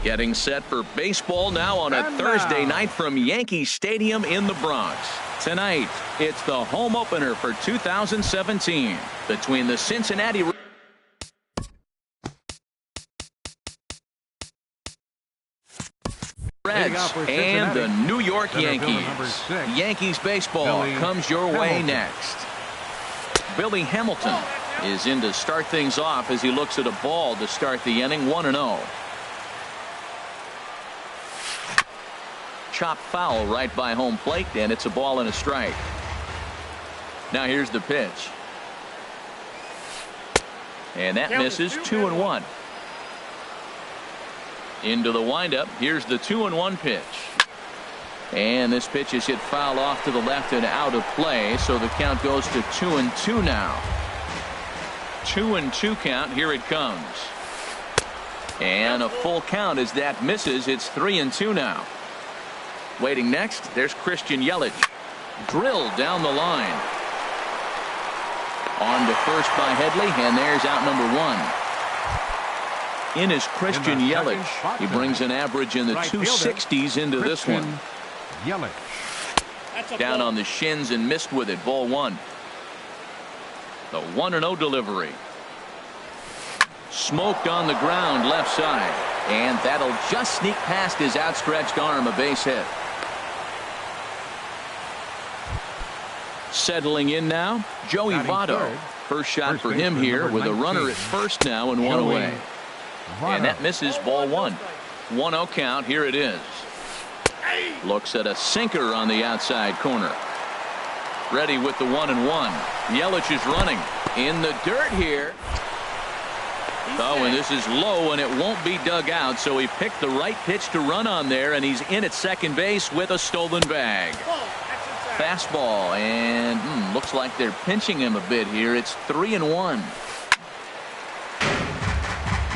Getting set for baseball now on a Thursday night from Yankee Stadium in the Bronx. Tonight, it's the home opener for 2017 between the Cincinnati Reds and the New York Yankees. Yankees baseball comes your way next. Billy Hamilton is in to start things off as he looks at a ball to start the inning. 1-0. Chop foul right by home plate, and it's a ball and a strike. Now here's the pitch. And that misses. 2-1. Into the windup. Here's the 2-1 pitch. And this pitch is hit foul off to the left and out of play, so the count goes to 2-2 now. 2-2 count. Here it comes. And a full count as that misses. It's 3-2 now. Waiting next, there's Christian Yelich. Drilled down the line. On to first by Headley, and there's out number 1. In is Christian Yelich. He brings an average in the 260s into this one. Down on the shins and missed with it. Ball 1. The 1-0 delivery. Smoked on the ground left side. And that'll just sneak past his outstretched arm, a base hit. Settling in now, Joey Votto. First shot for him here with a runner at first now and one away. And that misses. Ball 1. 1-0 count. Here it is. Looks at a sinker on the outside corner. Ready with the 1-1. Yelich is running in the dirt here. Oh, and this is low, and it won't be dug out, so he picked the right pitch to run on there, and he's in at second base with a stolen bag. Fastball, and looks like they're pinching him a bit here. It's 3-1.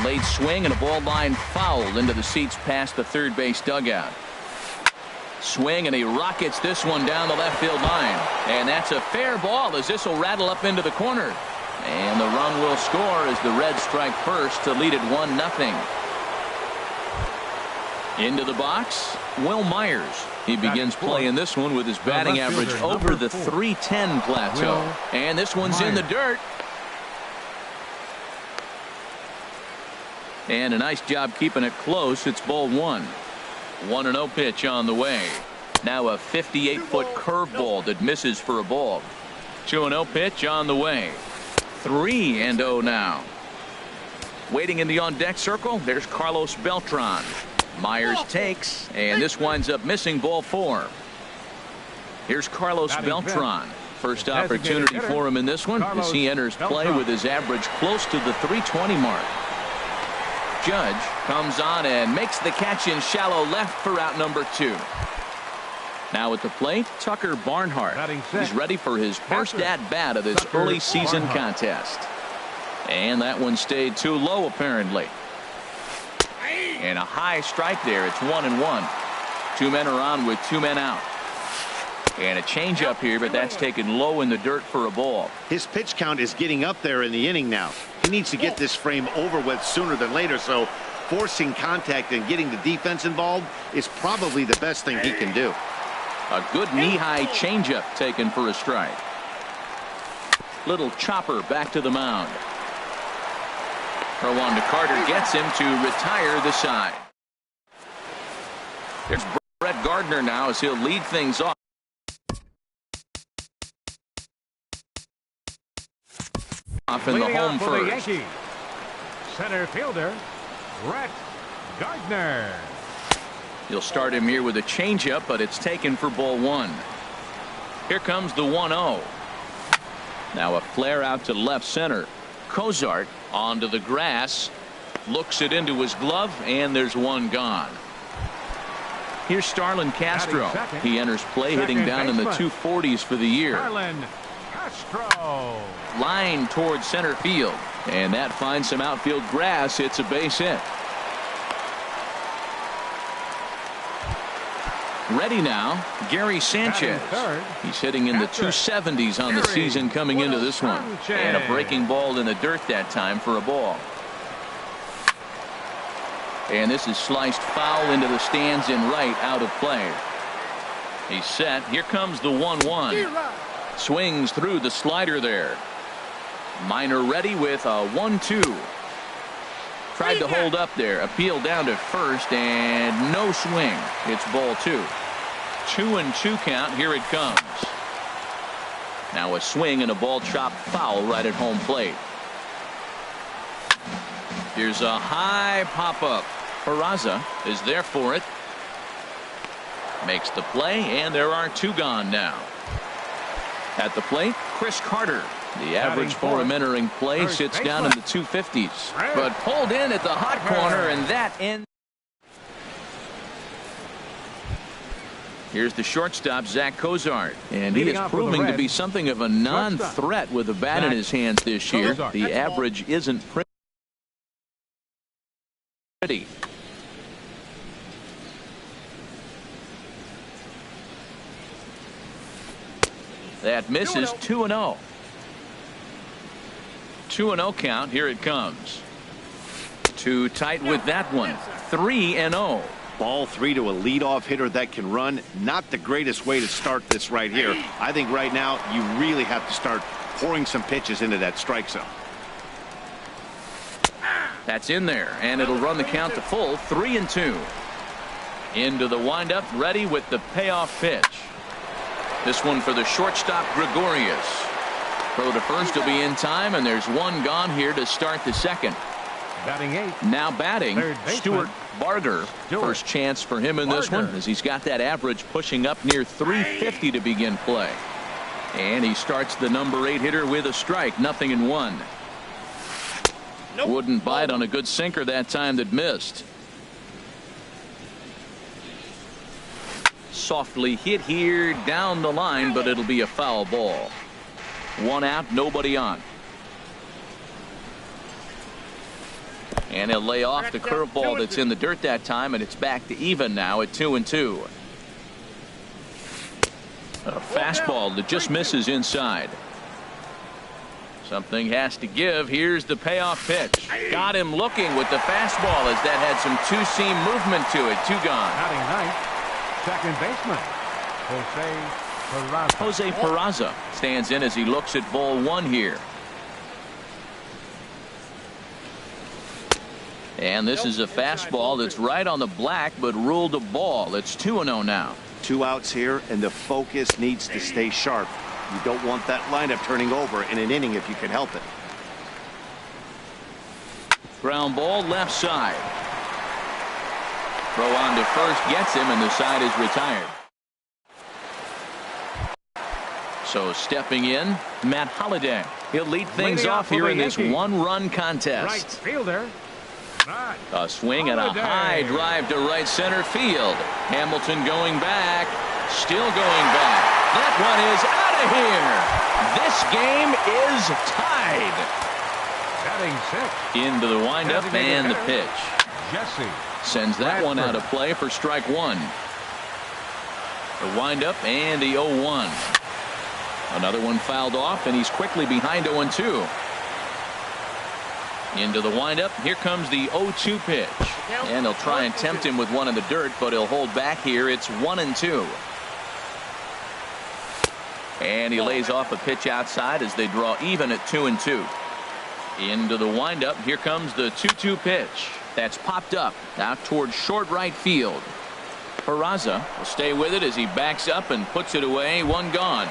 Late swing and a ball line fouled into the seats past the third base dugout. Swing, and he rockets this one down the left field line. And that's a fair ball as this will rattle up into the corner. And the run will score as the Reds strike first to lead it 1-0. Into the box, Will Myers. He begins playing this one with his batting average over the .310 plateau. And this one's in the dirt. And a nice job keeping it close. It's ball 1. 1-0 pitch on the way. Now a 58-foot curveball that misses for a ball. 2-0 pitch on the way. 3-0 now. Waiting in the on-deck circle, there's Carlos Beltran. Myers takes, and this winds up missing. Ball 4. Here's Carlos Beltran. First opportunity for him in this one as he enters play with his average close to the .320 mark. Judge comes on and makes the catch in shallow left for out number 2. Now at the plate, Tucker Barnhart. He's ready for his first at-bat of this early season contest. And that one stayed too low apparently. And a high strike there. It's 1-1. 2 men are on with 2 men out. And a changeup here, but that's taken low in the dirt for a ball. His pitch count is getting up there in the inning now. He needs to get this frame over with sooner than later, so forcing contact and getting the defense involved is probably the best thing he can do. A good knee-high changeup taken for a strike. Little chopper back to the mound. Throw on to Carter gets him to retire the side. There's Brett Gardner now as he'll lead things off. In the home first. Center fielder Brett Gardner. You'll start him here with a changeup, but it's taken for ball 1. Here comes the 1-0. Now a flare out to left center. Cozart onto the grass, looks it into his glove, and there's one gone. Here's Starlin Castro. He enters play hitting down in the 240s for the year. Starlin Castro. Line towards center field, and that finds some outfield grass. It's a base hit. Ready now, Gary Sanchez. He's hitting in the 270s on the season coming into this one. And a breaking ball in the dirt that time for a ball. And this is sliced foul into the stands in right, out of play. He's set. Here comes the 1-1. Swings through the slider there. Minor ready with a 1-2. Tried to hold up there. Appeal down to first and no swing. It's ball 2. 2-2 count. Here it comes. Now a swing and a ball chopped foul right at home plate. Here's a high pop-up. Peraza is there for it. Makes the play, and there are 2 gone now. At the plate, Chris Carter. The average for him entering play sits down in the 250s. But pulled in at the hot corner, and that ends. Here's the shortstop, Zach Cozart. And he is proving to be something of a non-threat with the bat in his hands this year. The average isn't pretty. That misses. 2-0. 2-0 count. Here it comes. Too tight with that one. 3-0. Ball 3 to a leadoff hitter that can run. Not the greatest way to start this right here. I think right now you really have to start pouring some pitches into that strike zone. That's in there, and it'll run the count to full. 3-2. Into the windup, ready with the payoff pitch. This one for the shortstop, Gregorius. Throw to first will be in time, and there's 1 gone here to start the second. Batting 8. Now batting, Stuart Barger. First chance for him in this one, as he's got that average pushing up near 350 to begin play. And he starts the number 8 hitter with a strike. 0-1. Wouldn't bite on a good sinker that time that missed. Softly hit here down the line, but it'll be a foul ball. 1 out, nobody on. And he'll lay off the curveball that's in the dirt that time, and it's back to even now at 2-2. A fastball that just misses inside. Something has to give. Here's the payoff pitch. Got him looking with the fastball, as that had some two-seam movement to it. 2 gone. Batting 9th. Second baseman, Jose Peraza stands in as he looks at ball 1 here. And this is a fastball that's right on the black, but ruled a ball. It's 2-0 now. 2 outs here, and the focus needs to stay sharp. You don't want that lineup turning over in an inning if you can help it. Ground ball left side. Throw on to first gets him, and the side is retired. So stepping in, Matt Holliday. He'll lead things off here in this 1-run contest. right fielder. A swing and a high drive to right center field. Hamilton going back. Still going back. That one is out of here. This game is tied. Batting 6. Into the windup and the pitch. Jesse. Sends that one out of play for strike 1. The windup and the 0-1. Another one fouled off, and he's quickly behind 0-2. Into the windup. Here comes the 0-2 pitch. And they'll try and tempt him with one in the dirt, but he'll hold back here. It's 1-2. And he lays off a pitch outside as they draw even at 2-2. Into the windup. Here comes the 2-2 pitch. That's popped up out towards short right field. Peraza will stay with it as he backs up and puts it away. 1 gone.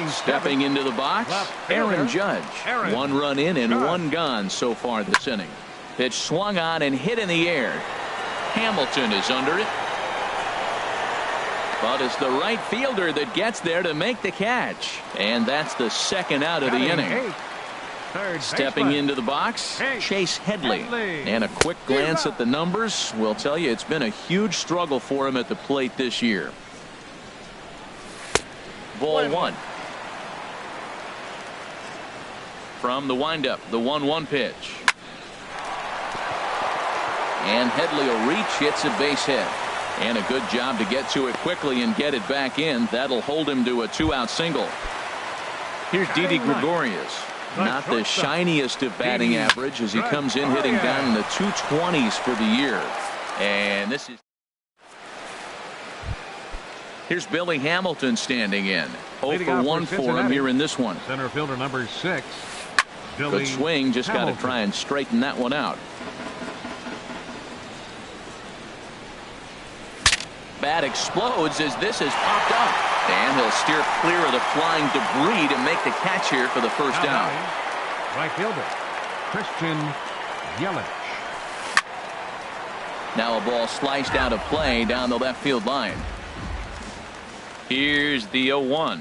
Stepping into the box, Aaron Judge. 1 run in and 1 gone so far this inning. Pitch swung on and hit in the air. Hamilton is under it. But it's the right fielder that gets there to make the catch. And that's the second out of the inning. Stepping into the box, Chase Headley. And a quick glance at the numbers will tell you it's been a huge struggle for him at the plate this year. Ball 1. From the windup, the 1-1 pitch. And Headley will reach, hits a base hit. And a good job to get to it quickly and get it back in. That'll hold him to a 2-out single. Here's Didi Gregorius. Not the shiniest of batting average as he comes in hitting down in the 220s for the year. And this is. Here's Billy Hamilton standing in. 0 for 1 for him here in this one. Center fielder number 6. Good swing. Just got to try and straighten that one out. Bat explodes as this has popped up. And he'll steer clear of the flying debris to make the catch here for the first down. Right fielder, Christian Yelich. Now a ball sliced out of play down the left field line. Here's the 0-1.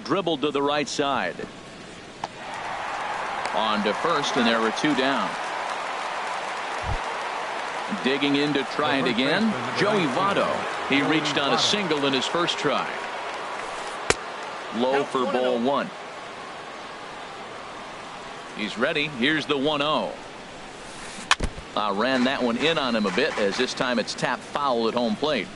Dribbled to the right side. On to first, and there were 2 down. Digging in to try it again, Joey Votto. He reached on a single in his first try. Low for ball 1. He's ready. Here's the 1-0. Ran that one in on him a bit, as this time it's tapped foul at home plate.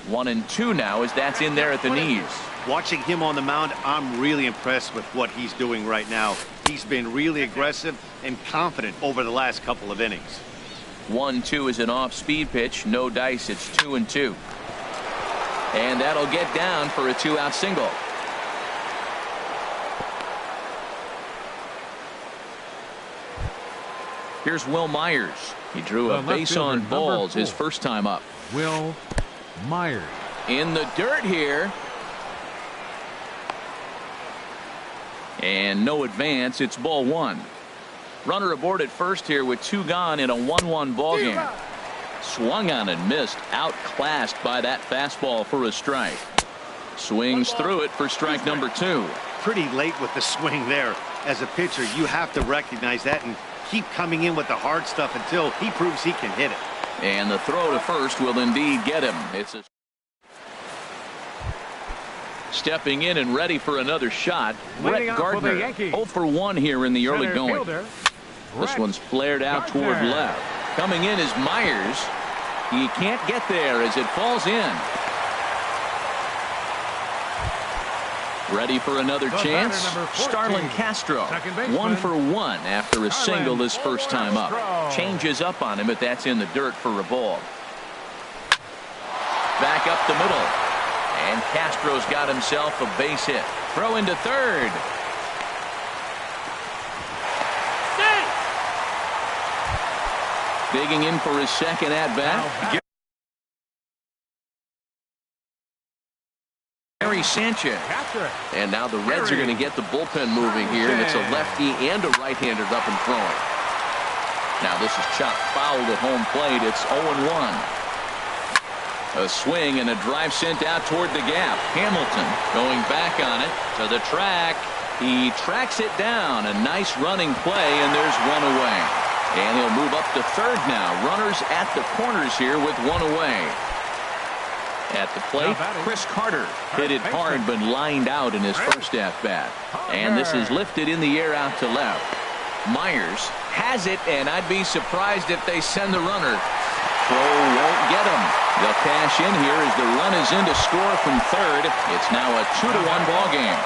1-2 now as that's in there at the knees. Watching him on the mound, I'm really impressed with what he's doing right now. He's been really aggressive and confident over the last couple of innings. 1-2 is an off-speed pitch. No dice. It's 2-2. And that'll get down for a 2-out single. Here's Will Myers. He drew a base on balls his first time up. Will Myers. In the dirt here. And no advance. It's ball 1. Runner aboard at first here with 2 gone in a 1-1 ball game. Swung on and missed. Outclassed by that fastball for a strike. Swings through it for strike number 2. Pretty late with the swing there. As a pitcher, you have to recognize that and keep coming in with the hard stuff until he proves he can hit it. And the throw to first will indeed get him. It's a stepping in and ready for another shot. Brett Gardner 0 for 1 here in the early going. This one's flared out toward left. Coming in is Myers. He can't get there as it falls in. Ready for another chance. Starlin Castro 1 for 1 after a single his first time up. Changes up on him, but that's in the dirt for a ball. Back up the middle. And Castro's got himself a base hit. Throw into third. Digging in for his second at bat. Gary Sanchez. And now the Reds are going to get the bullpen moving here. And it's a lefty and a right-hander up and throwing. Now this is chopped fouled at home plate. It's 0-1. A swing and a drive sent out toward the gap. Hamilton going back on it to the track. He tracks it down. A nice running play, and there's 1 away. And he'll move up to third now. Runners at the corners here with 1 away. At the plate, Chris Carter hit it hard but lined out in his first at-bat. And this is lifted in the air out to left. Myers has it, and I'd be surprised if they send the runner. Throw won't get him. They'll cash in here as the run is in to score from third. It's now a 2-1 ball game.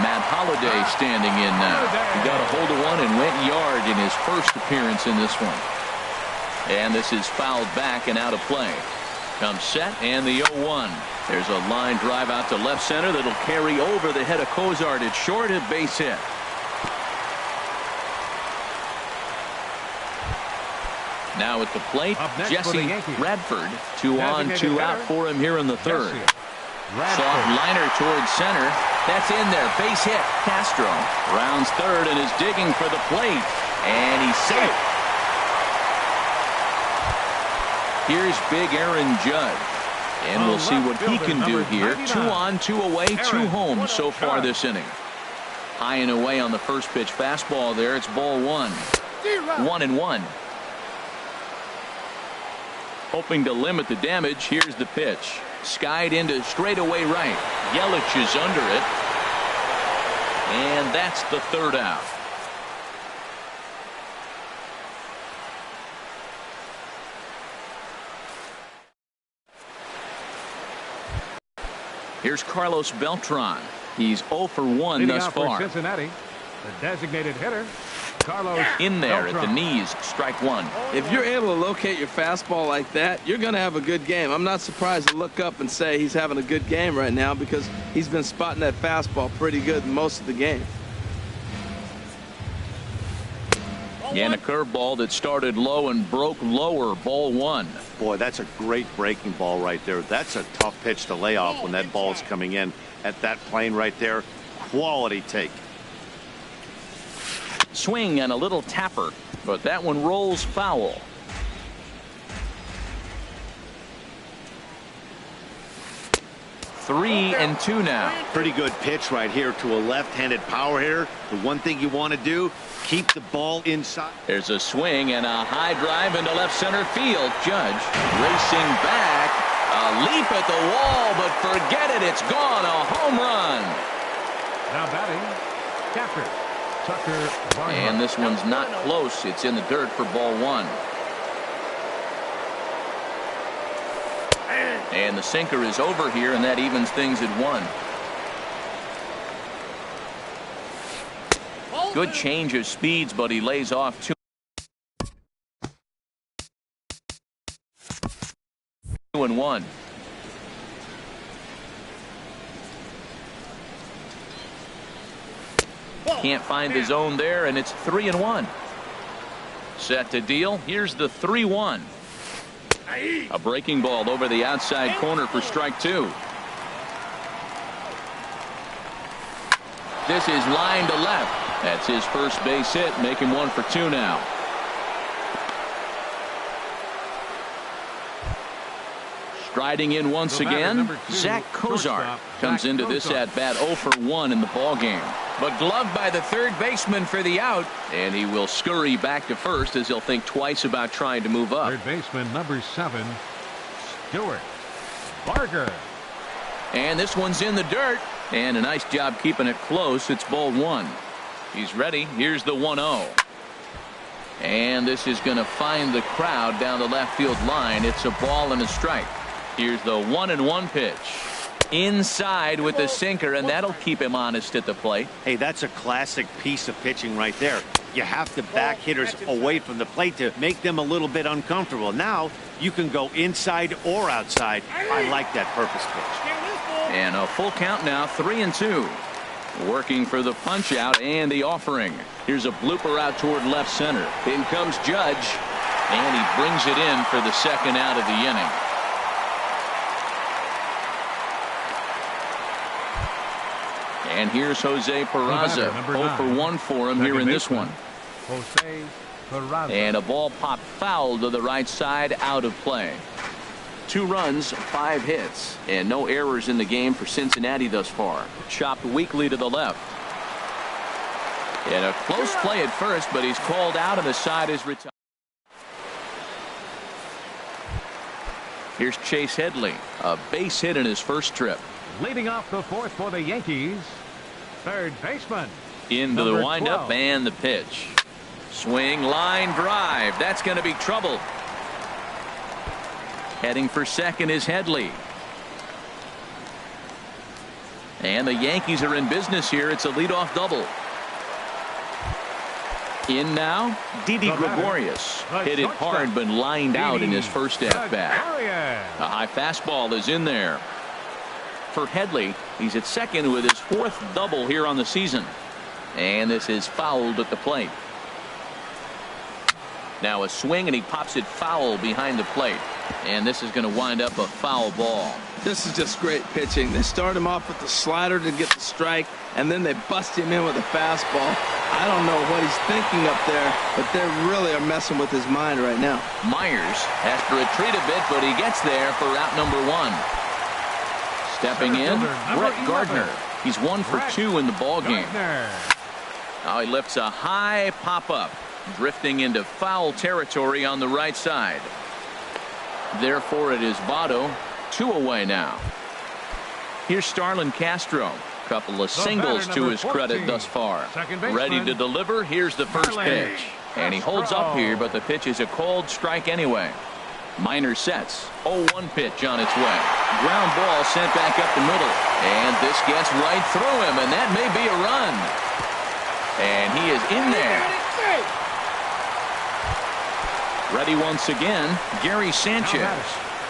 Matt Holliday standing in now. He got a hold of one and went yard in his first appearance in this one. And this is fouled back and out of play. Comes set and the 0-1. There's a line drive out to left center that'll carry over the head of Cozart. It's short, a base hit. Now at the plate, Jesse Radford. 2 on, 2 out for him here in the third. Soft liner towards center. That's in there. Base hit. Castro rounds third and is digging for the plate. And he's safe. Here's big Aaron Judge. And we'll see what he can do here. 2 on, 2 away, 2 home so far this inning. High and away on the first pitch fastball there. It's ball 1. 1-1. Hoping to limit the damage. Here's the pitch. Skied into straightaway right. Yelich is under it. And that's the third out. Here's Carlos Beltran. He's 0 for 1 Leading thus out for far. Cincinnati, the designated hitter, Carlos In there Beltran. at the knees, strike one. If you're able to locate your fastball like that, you're going to have a good game. I'm not surprised to look up and say he's having a good game right now because he's been spotting that fastball pretty good most of the game. And a curveball that started low and broke lower, ball one. Boy, that's a great breaking ball right there. That's a tough pitch to lay off when that ball's coming in at that plane right there. Quality take. Swing and a little tapper, but that one rolls foul. Three and two now. Pretty good pitch right here to a left-handed power hitter. The one thing you want to do, keep the ball inside. There's a swing and a high drive into left center field. Judge racing back. A leap at the wall, but forget it. It's gone. A home run. Now batting, catcher Tucker Barnhart. And this one's not close. It's in the dirt for ball one. And the sinker is over here, and that evens things at 1. Good change of speeds, but he lays off 2-1. Can't find the zone there, and it's 3-1. Set to deal. Here's the 3-1. A breaking ball over the outside corner for strike two. This is line to left. That's his first base hit, making 1 for 2 now. Striding in once again, Zach Kozar comes into this at bat 0 for 1 in the ball game. But gloved by the third baseman for the out, and he will scurry back to first as he'll think twice about trying to move up. Third baseman number 7, Stuart Barger. And this one's in the dirt, and a nice job keeping it close. It's ball one. He's ready. Here's the 1-0. And this is going to find the crowd down the left field line. It's a ball and a strike. Here's the 1-1 pitch. Inside with the sinker, and that'll keep him honest at the plate. Hey, that's a classic piece of pitching right there. You have to back hitters away from the plate to make them a little bit uncomfortable. Now you can go inside or outside. I like that purpose pitch. And a full count now, 3-2. Working for the punch out and the offering. Here's a blooper out toward left center. In comes Judge, and he brings it in for the second out of the inning. And here's Jose Peraza. 0 for 1 for him here in this one. Jose Peraza. And a ball popped foul to the right side, out of play. 2 runs, 5 hits, and no errors in the game for Cincinnati thus far. Chopped weakly to the left. And a close play at first, but he's called out and the side is retired. Here's Chase Headley, a base hit in his first trip. Leading off the fourth for the Yankees, third baseman. Into the number windup 12. and the pitch. Swing, line drive. That's going to be trouble. Heading for second is Headley. And the Yankees are in business here. It's a leadoff double. In now, Didi Gregorius. Hit it hard but lined out in his first at-bat. A high fastball is in there. For Headley, he's at second with his 4th double here on the season. And this is fouled at the plate. Now a swing, and he pops it foul behind the plate. And this is going to wind up a foul ball. This is just great pitching. They start him off with the slider to get the strike, and then they bust him in with a fastball. I don't know what he's thinking up there, but they really are messing with his mind right now. Myers has to retreat a bit, but he gets there for out number 1. Stepping in, Brett Gardner. He's 1 for 2 in the ball game. Now he lifts a high pop-up, drifting into foul territory on the right side. Therefore, it is Votto, 2 away now. Here's Starlin Castro. Couple of singles to his credit thus far. Ready to deliver. Here's the first pitch. And he holds up here, but the pitch is a cold strike anyway. Minor sets. 0-1 pitch on its way. Ground ball sent back up the middle. And this gets right through him, and that may be a run. And he is in there. Ready once again, Gary Sanchez.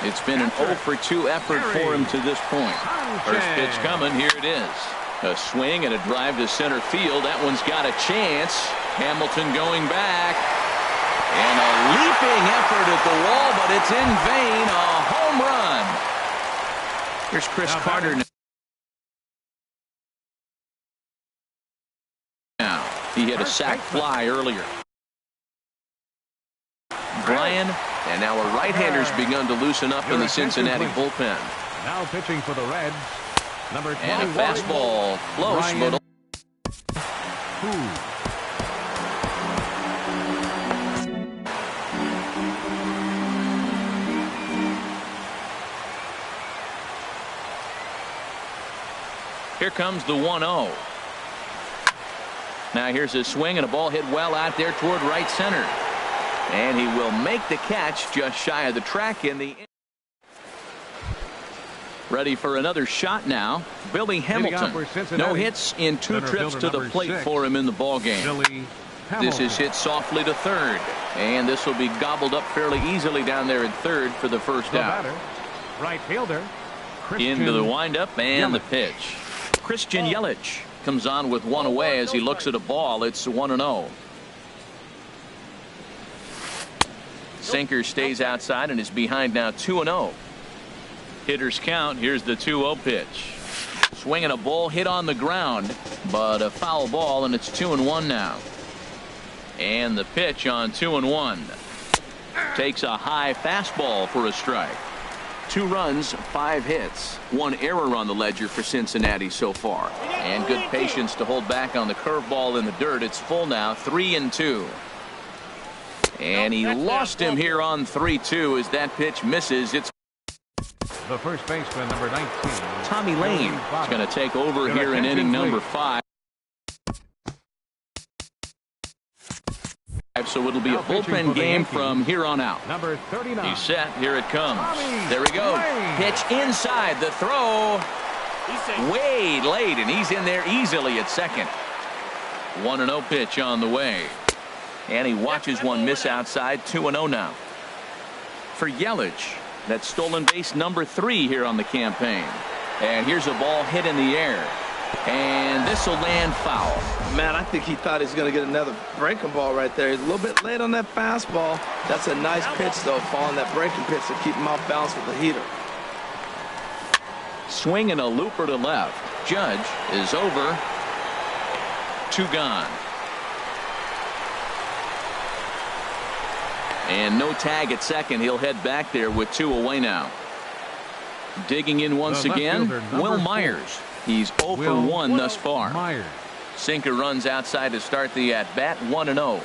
It's been an 0 for 2 effort for him to this point. First pitch coming, here it is. A swing and a drive to center field. That one's got a chance. Hamilton going back. And a leaping effort at the wall, but it's in vain. A home run. Here's Chris Carter now. He hit a sac fly earlier. Brian, and now a right-hander's begun to loosen up in the Cincinnati bullpen. Now pitching for the Reds, number 21. And a fastball close, but here comes the 1-0. Now here's a swing and a ball hit well out there toward right center. And he will make the catch just shy of the track in the. Ready for another shot now. Billy Hamilton. No hits in 2 trips to the plate for him in the ballgame. This is hit softly to third. And this will be gobbled up fairly easily down there at third for the first out. Right fielder. Into the windup and the pitch. Christian Yelich comes on with one away as he looks at a ball. It's 1-0. Sinker stays outside and is behind now 2-0. Hitters count. Here's the 2-0 pitch. Swinging a ball hit on the ground, but a foul ball, and it's 2-1 now. And the pitch on 2-1. Takes a high fastball for a strike. 2 runs, 5 hits, 1 error on the ledger for Cincinnati so far. And good patience to hold back on the curveball in the dirt. It's full now, 3-2. And he lost him here on 3-2 as that pitch misses. It's the first baseman, number 19. Tommy Lane is going to take over here in inning number 5. So it'll be a bullpen game from here on out. Number 39. He's set. Here it comes. There we go. Pitch inside. The throw way late, and he's in there easily at second. 1-0 pitch on the way. And he watches one miss outside. 2-0 now. For Yelich, that's stolen base number 3 here on the campaign. And here's a ball hit in the air. And this will land foul. Man, I think he thought he was going to get another breaking ball right there. He's a little bit late on that fastball. That's a nice pitch, though, following that breaking pitch to keep him off balance with the heater. Swing and a looper to left. Judge is over. 2 gone. And no tag at second. He'll head back there with 2 away now. Digging in once again, Will Myers. He's 0 for 1 thus far. Sinker runs outside to start the at-bat. 1-0.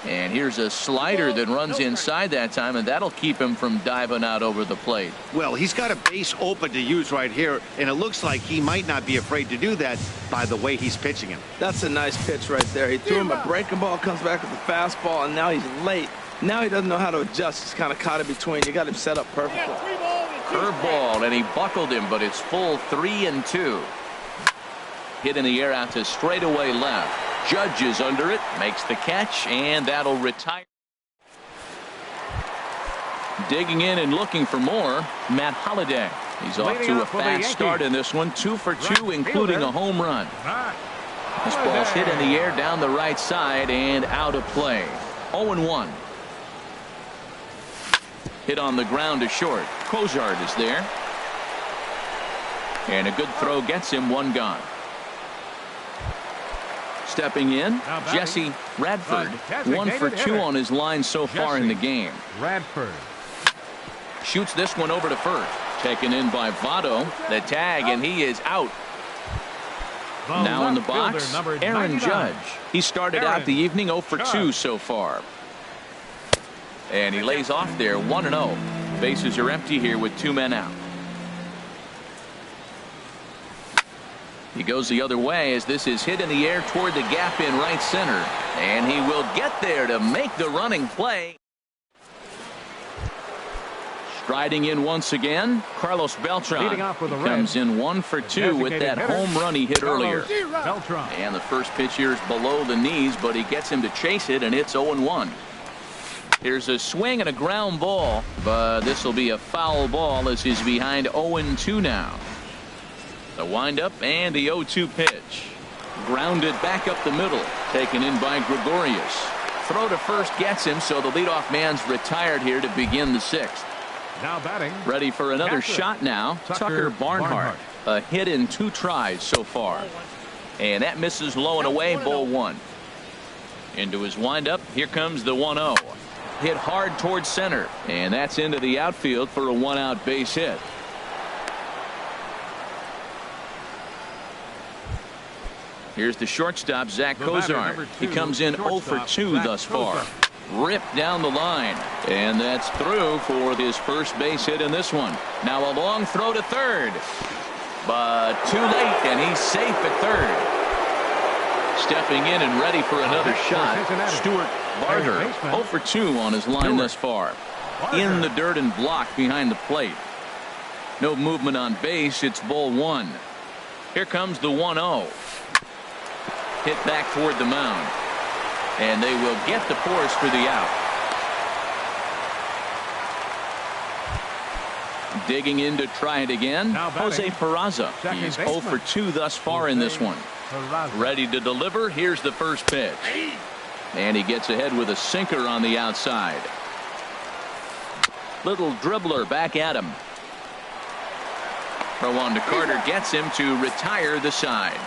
And here's a slider that runs inside that time, and that'll keep him from diving out over the plate. Well, he's got a base open to use right here, and it looks like he might not be afraid to do that by the way he's pitching him. That's a nice pitch right there. He threw him a breaking ball, comes back with the fastball, and now he's late. Now he doesn't know how to adjust. He's kind of caught in between. You got him set up perfectly. Curveball, and he buckled him, but it's full 3-2. Hit in the air out to straightaway left. Judge is under it, makes the catch, and that'll retire. Digging in and looking for more, Matt Holliday. He's off to a fast start in this one. 2 for 2, including a home run. This ball's hit in the air down the right side and out of play. 0-1. Hit on the ground to short. Cozart is there. And a good throw gets him 1 gone. Stepping in, Jesse Radford. 1 for 2 on his line so far in the game. Radford shoots this one over to first. Taken in by Votto. The tag, and he is out. Now in the box, Aaron Judge. He started out the evening 0 for 2 so far. And he lays off there. 1-0. Bases are empty here with 2 men out. He goes the other way as this is hit in the air toward the gap in right center. And he will get there to make the running play. Riding in once again, Carlos Beltran. Leading off with the Comes in 1 for 2 with that home run he hit earlier. Beltran. And the first pitch here is below the knees, but he gets him to chase it, and it's 0-1. Here's a swing and a ground ball, but this will be a foul ball as he's behind 0-2 now. The windup and the 0-2 pitch. Grounded back up the middle, taken in by Gregorius. Throw to first gets him, so the leadoff man's retired here to begin the 6th. Now batting. Ready for another shot now. Tucker Barnhart. A hit in 2 tries so far. And that misses low and away, ball 1. Into his windup. Here comes the 1-0. Hit hard towards center. And that's into the outfield for a 1-out base hit. Here's the shortstop, Zach Kozar. He comes in 0 for 2 thus far. Ripped down the line. And that's through for his first base hit in this one. Now a long throw to third. But too late, and he's safe at third. Stepping in and ready for another shot, Stuart Barger. 0 for 2 on his line thus far. In the dirt and blocked behind the plate. No movement on base. It's ball 1. Here comes the 1-0. Hit back toward the mound. And they will get the force for the out. Digging in to try it again, Jose Peraza. He's 0 for 2 thus far in this one. Ready to deliver. Here's the first pitch. And he gets ahead with a sinker on the outside. Little dribbler back at him. Throw on to Carter gets him to retire the side.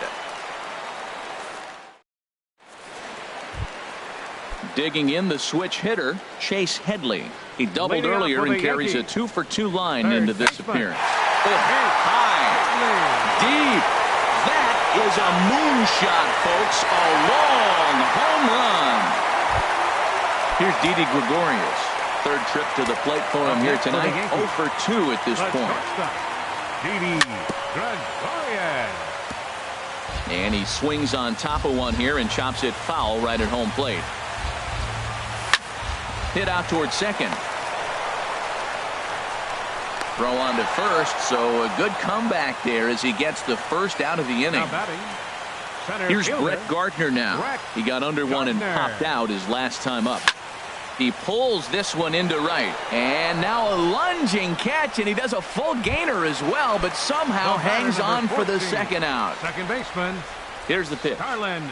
Digging in the switch hitter, Chase Headley. He doubled earlier and carries a 2 for 2 line into this appearance. High, deep. That is a moonshot, folks. A long home run. Here's Didi Gregorius. Third trip to the plate for him here tonight. 0 for 2 at this point. Didi Gregorius. And he swings on top of one here and chops it foul right at home plate. Hit out towards second. Throw on to first, so a good comeback there as he gets the first out of the inning. Here's Brett Gardner now. He got under one and popped out his last time up. He pulls this one into right. And now a lunging catch, and he does a full gainer as well, but somehow hangs on for the second out. Second baseman. Here's the pitch. Carlin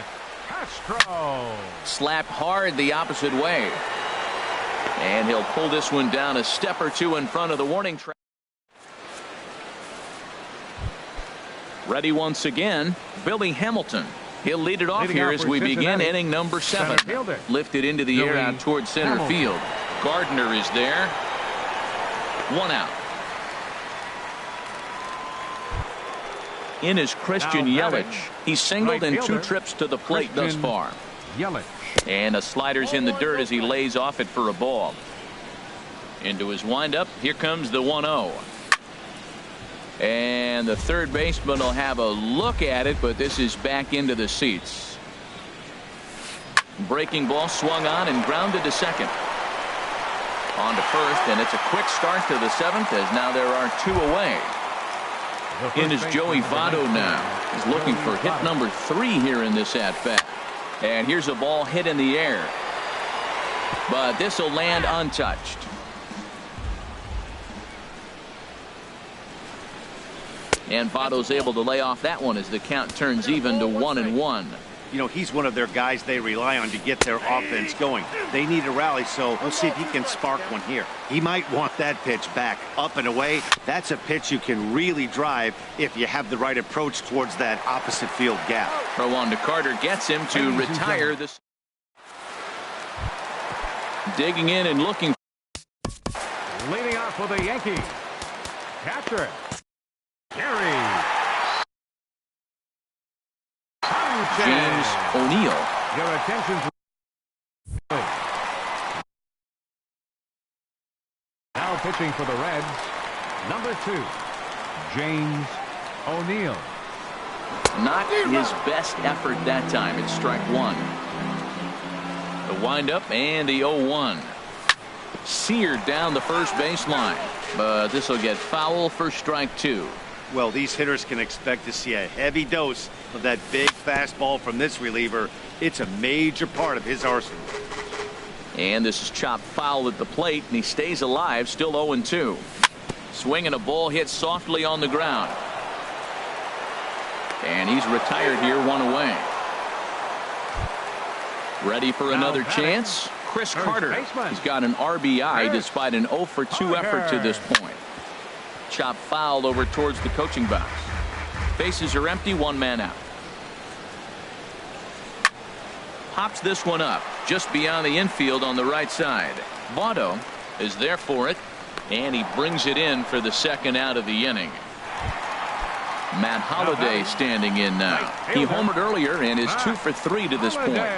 Castro. Slapped hard the opposite way. And he'll pull this one down a step or two in front of the warning track. Ready once again, Billy Hamilton. He'll lead it off here as we begin inning number 7. Lifted into the air out towards center field. Gardner is there. 1 out. In is Christian Yelich. He's singled in 2 trips to the plate thus far. Yelich. And a slider's in the dirt as he lays off it for a ball. Into his windup. Here comes the 1-0. And the third baseman will have a look at it, but this is back into the seats. Breaking ball swung on and grounded to second. On to first, and it's a quick start to the 7th as now there are 2 away. In is Joey Votto now. He's looking for hit number 3 here in this at-bat. And here's a ball hit in the air. But this will land untouched. And Votto's able to lay off that one as the count turns even to 1-1. You know, he's one of their guys they rely on to get their offense going. They need a rally, so we'll see if he can spark one here. He might want that pitch back, up and away. That's a pitch you can really drive if you have the right approach towards that opposite field gap. Throw on to Carter gets him to retire this. Digging in and looking. Leading off for the Yankees. Catcher. Gary. James O'Neill. Your attention. Now pitching for the Reds, number 2, James O'Neill. Not his best effort that time. It's strike 1. The windup and the 0-1. Seared down the first baseline. but this will get foul for strike 2. Well, these hitters can expect to see a heavy dose of that big fastball from this reliever. It's a major part of his arsenal. And this is chopped foul at the plate, and he stays alive, still 0-2. Swing and a ball hit softly on the ground. And he's retired here, 1 away. Ready for another chance? Chris Carter. He's got an RBI despite an 0-for-2 effort to this point. Chop foul over towards the coaching box. Bases are empty, 1 man out. Pops this one up just beyond the infield on the right side. Votto is there for it, and he brings it in for the 2nd out of the inning. Matt Holliday standing in now. He homered earlier and is 2 for 3 to this point.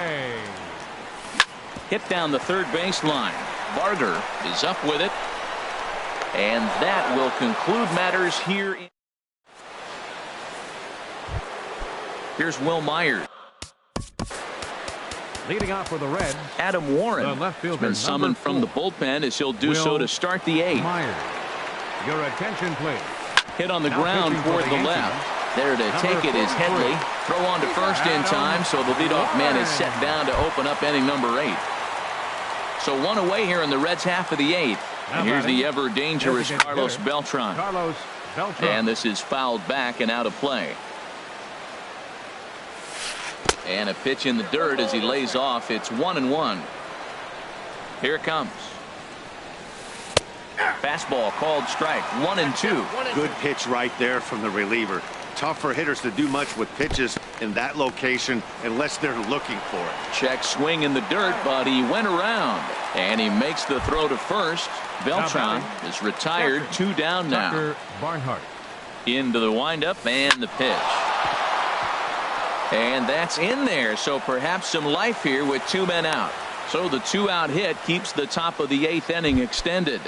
Hit down the 3rd base line. Barger is up with it. And that will conclude matters here. Here's Will Myers. Leading off for the Reds, Adam Warren has been summoned from the bullpen as he'll do so to start the 8th. Myers. Your attention, please. Hit on the ground toward the left. There to take it is Headley. Throw on to first in time, so the leadoff man is set down to open up inning number 8. So 1 away here in the Reds' half of the 8th. And here's the ever dangerous Carlos Beltran. And this is fouled back and out of play. And a pitch in the dirt as he lays off. It's 1-1. Here it comes. Fastball called strike. 1-2. Good pitch right there from the reliever. Tough for hitters to do much with pitches in that location unless they're looking for it. Check swing in the dirt, but he went around. And he makes the throw to first. Beltran is retired. 2 down now. Barnhart. Into the windup and the pitch. And that's in there. So perhaps some life here with 2 men out. So the 2-out hit keeps the top of the 8th inning extended.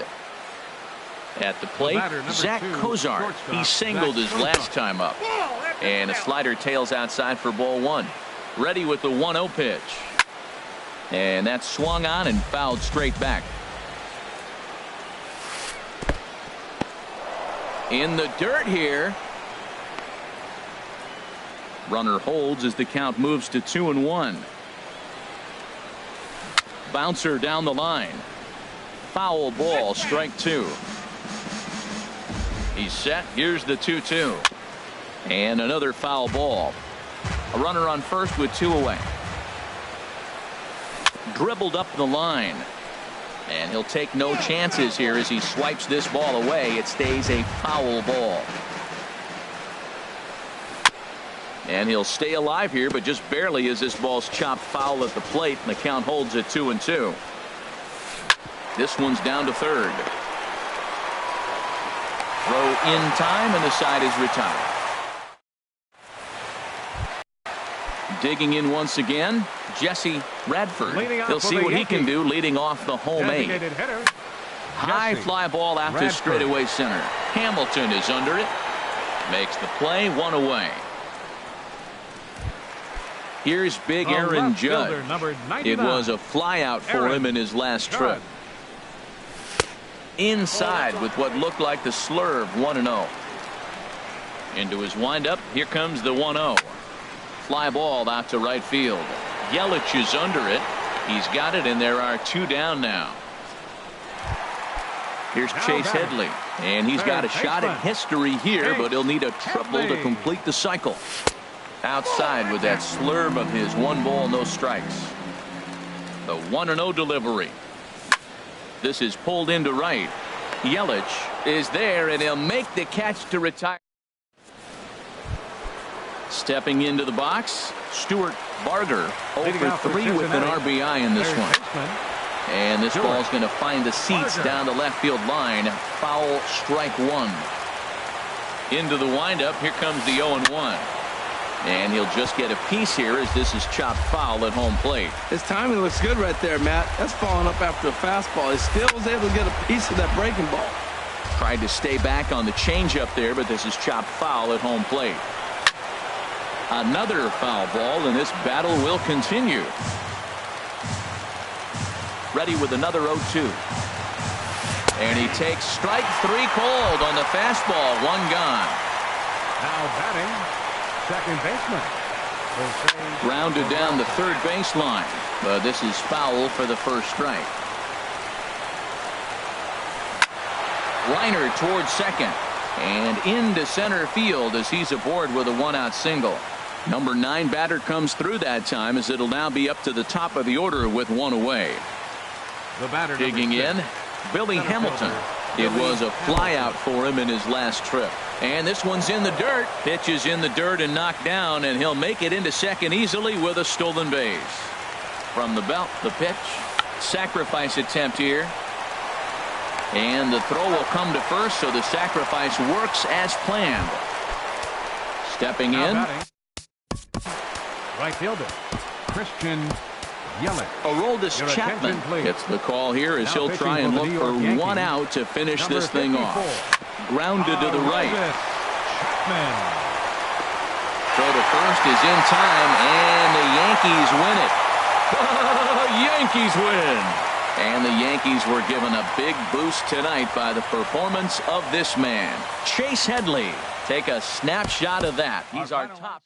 At the plate, Zach Kozar. He singled his last time up. And a slider tails outside for ball 1. Ready with the 1-0 pitch. And that's swung on and fouled straight back. In the dirt here. Runner holds as the count moves to 2-1. Bouncer down the line. Foul ball, strike 2. He's set. Here's the 2-2. And another foul ball. A runner on first with 2 away. Dribbled up the line. And he'll take no chances here as he swipes this ball away. It stays a foul ball. And he'll stay alive here, but just barely as this ball's chopped foul at the plate, and the count holds at 2-2. This one's down to third. Throw in time, and the side is retired. Digging in once again, Jesse Radford. He'll see what he can do leading off the home 8. High fly ball out to straightaway center. Hamilton is under it. Makes the play, 1 away. Here's big Aaron Judge. It was a fly out for him in his last trip. Inside with what looked like the slurve, 1-0. Into his windup, here comes the 1-0. Fly ball out to right field. Yelich is under it. He's got it, and there are 2 down now. Here's Chase Headley, and he's got a shot at history here, but he'll need a triple to complete the cycle. Outside with that slurve of his, 1 ball, no strikes. The 1-0 delivery. This is pulled into right. Yelich is there, and he'll make the catch to retire. Stepping into the box, Stuart Barger, 0 for 3 with an RBI in this one. And this ball's going to find the seats down the left field line. Foul, strike 1. Into the windup, here comes the 0-1. And he'll just get a piece here as this is chopped foul at home plate. His timing looks good right there, Matt. That's falling up after a fastball. He still was able to get a piece of that breaking ball. Tried to stay back on the changeup there, but this is chopped foul at home plate. Another foul ball, and this battle will continue. Ready with another 0-2. And he takes strike 3 cold on the fastball. 1 gone. Now batting, second baseman. Grounded down the third baseline, but this is foul for the first strike. Liner towards second and into center field as he's aboard with a 1-out single. Number 9 batter comes through that time as it'll now be up to the top of the order with 1 away. The batter digging in, Billy Hamilton. It was a flyout for him in his last trip. And this one's in the dirt. Pitch is in the dirt and knocked down, and he'll make it into second easily with a stolen base. From the belt, the pitch. Sacrifice attempt here. And the throw will come to first, so the sacrifice works as planned. Stepping in. Right fielder, Christian Yelich. Aroldis Chapman gets the call here as he'll try and look for 1 out to finish this thing off. Grounded to the right. Throw to first is in time, and the Yankees win it. Yankees win. And the Yankees were given a big boost tonight by the performance of this man. Chase Headley. Take a snapshot of that. He's our top.